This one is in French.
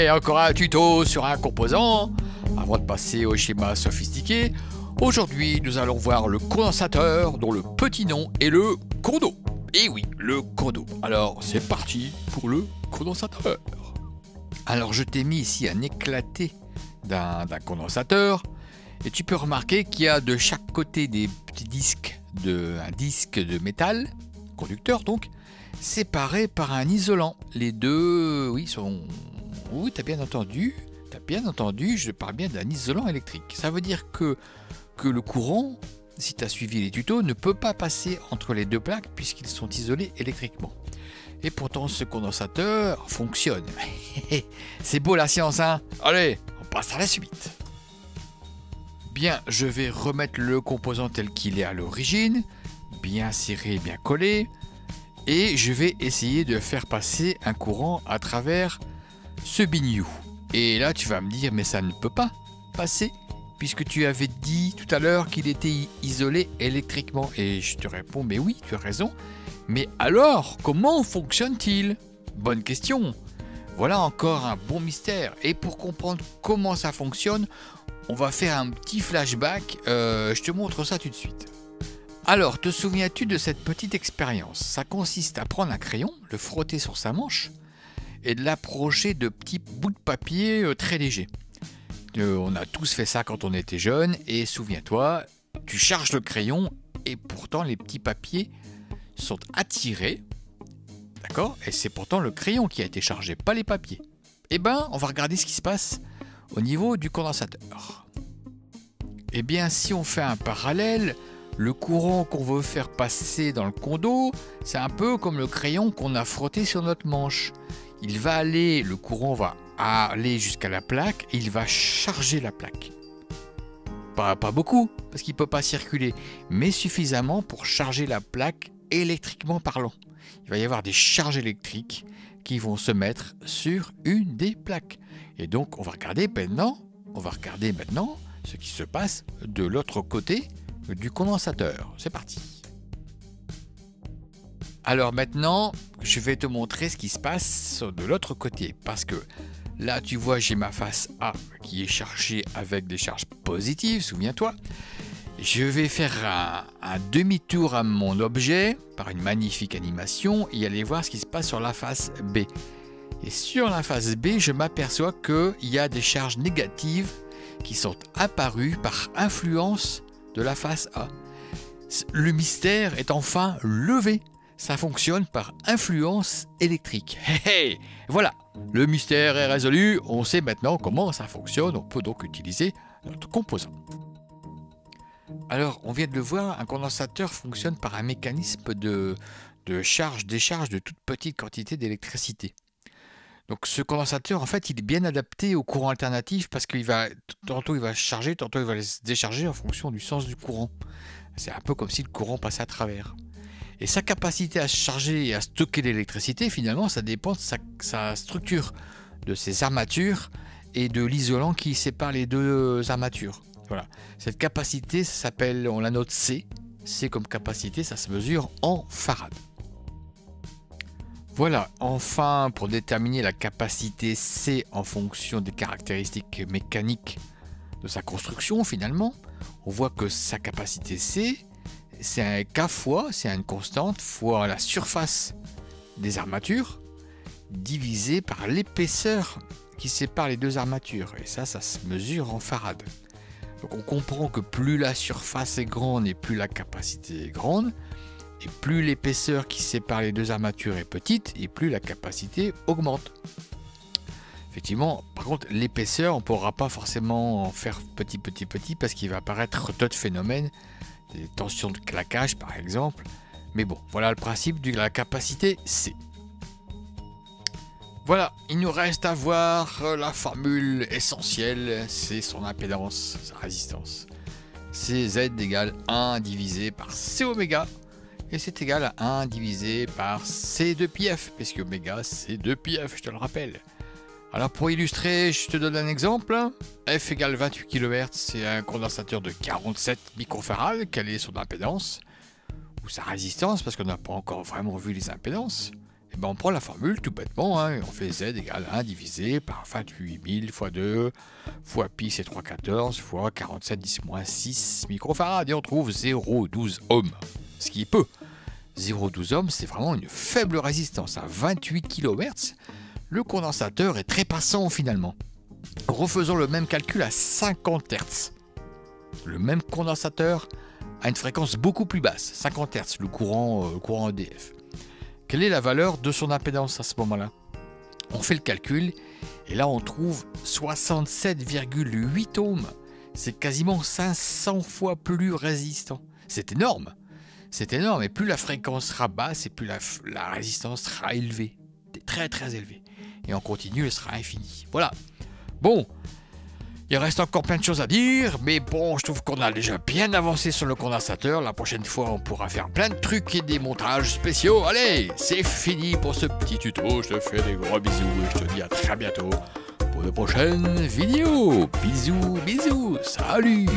Encore un tuto sur un composant. Avant de passer au schéma sophistiqué, aujourd'hui nous allons voir le condensateur dont le petit nom est le cours d'eau. Et oui, le cours d'eau. Alors c'est parti pour le condensateur. Alors je t'ai mis ici un éclaté d'un condensateur. Et tu peux remarquer qu'il y a de chaque côté des petits disques, un disque de métal, conducteur donc, séparés par un isolant. Les deux, oui, sont... Oui, t'as bien entendu, je parle bien d'un isolant électrique. Ça veut dire que le courant, si tu as suivi les tutos, ne peut pas passer entre les deux plaques puisqu'ils sont isolés électriquement. Et pourtant, ce condensateur fonctionne. C'est beau la science, hein? Allez, on passe à la suite. Bien, je vais remettre le composant tel qu'il est à l'origine, bien serré, bien collé, et je vais essayer de faire passer un courant à travers ce biniou. Et là, tu vas me dire, mais ça ne peut pas passer, puisque tu avais dit tout à l'heure qu'il était isolé électriquement. Et je te réponds, mais oui, tu as raison. Mais alors, comment fonctionne-t-il? Bonne question. Voilà encore un bon mystère. Et pour comprendre comment ça fonctionne, on va faire un petit flashback, je te montre ça tout de suite. Alors, te souviens-tu de cette petite expérience? Ça consiste à prendre un crayon, le frotter sur sa manche et de l'approcher de petits bouts de papier très légers. On a tous fait ça quand on était jeune et souviens-toi, tu charges le crayon et pourtant les petits papiers sont attirés, d'accord? Et c'est pourtant le crayon qui a été chargé, pas les papiers. Eh ben, on va regarder ce qui se passe au niveau du condensateur. Eh bien, si on fait un parallèle, le courant qu'on veut faire passer dans le condo, c'est un peu comme le crayon qu'on a frotté sur notre manche. Le courant va aller jusqu'à la plaque et il va charger la plaque. Pas beaucoup, parce qu'il ne peut pas circuler, mais suffisamment pour charger la plaque électriquement parlant. Il va y avoir des charges électriques qui vont se mettre sur une des plaques. Et donc, on va regarder maintenant ce qui se passe de l'autre côté du condensateur. C'est parti. Alors maintenant, je vais te montrer ce qui se passe de l'autre côté. Parce que là, tu vois, j'ai ma face A qui est chargée avec des charges positives, souviens-toi. Je vais faire un demi-tour à mon objet par une magnifique animation et aller voir ce qui se passe sur la face B. Et sur la face B, je m'aperçois qu'il y a des charges négatives qui sont apparues par influence de la face A. Le mystère est enfin levé. Ça fonctionne par influence électrique. Voilà, le mystère est résolu. On sait maintenant comment ça fonctionne. On peut donc utiliser notre composant. Alors, on vient de le voir, un condensateur fonctionne par un mécanisme de charge-décharge de toute petite quantité d'électricité. Donc ce condensateur, en fait, il est bien adapté au courant alternatif parce qu'il va tantôt il va charger, tantôt il va se décharger en fonction du sens du courant. C'est un peu comme si le courant passait à travers. Et sa capacité à charger et à stocker l'électricité, finalement, ça dépend de sa structure, de ses armatures et de l'isolant qui sépare les deux armatures. Voilà. Cette capacité, ça s'appelle, on la note C. C comme capacité, ça se mesure en farad. Voilà, enfin, pour déterminer la capacité C en fonction des caractéristiques mécaniques de sa construction, finalement, on voit que sa capacité C, c'est un K fois, c'est une constante, fois la surface des armatures, divisé par l'épaisseur qui sépare les deux armatures. Et ça se mesure en farad. Donc on comprend que plus la surface est grande et plus la capacité est grande, et plus l'épaisseur qui sépare les deux armatures est petite, et plus la capacité augmente. Effectivement, par contre, l'épaisseur, on ne pourra pas forcément en faire petit, parce qu'il va apparaître d'autres phénomènes, des tensions de claquage par exemple. Mais bon, voilà le principe de la capacité C. Voilà, il nous reste à voir la formule essentielle, c'est son impédance, sa résistance. C'est Z égale 1 divisé par C oméga, et c'est égal à 1 divisé par C de pi F, puisque oméga c'est 2 pi F, je te le rappelle. Alors pour illustrer, je te donne un exemple. F égale 28 kHz, c'est un condensateur de 47 microfarad, quelle est son impédance, ou sa résistance, parce qu'on n'a pas encore vraiment vu les impédances. Et ben on prend la formule tout bêtement, hein, et on fait Z égale 1 divisé par 28 000 fois 2 fois pi c'est 3,14 fois 47 10-6 microfarads et on trouve 0,12 ohms. Ce qui est peu. 0,12 ohms, c'est vraiment une faible résistance. À 28 kHz, le condensateur est très passant finalement. Refaisons le même calcul à 50 Hz. Le même condensateur a une fréquence beaucoup plus basse, 50 Hz, le courant EDF. Quelle est la valeur de son impédance à ce moment-là? On fait le calcul et là on trouve 67,8 ohms. C'est quasiment 500 fois plus résistant. C'est énorme. C'est énorme. Et plus la fréquence sera basse et plus la résistance sera élevée. Très très élevée. Et en continu, elle sera infinie. Voilà. Bon. Il reste encore plein de choses à dire, mais bon, je trouve qu'on a déjà bien avancé sur le condensateur. La prochaine fois, on pourra faire plein de trucs et des montages spéciaux. Allez, c'est fini pour ce petit tuto. Je te fais des gros bisous et je te dis à très bientôt pour de prochaines vidéos. Bisous, bisous, salut!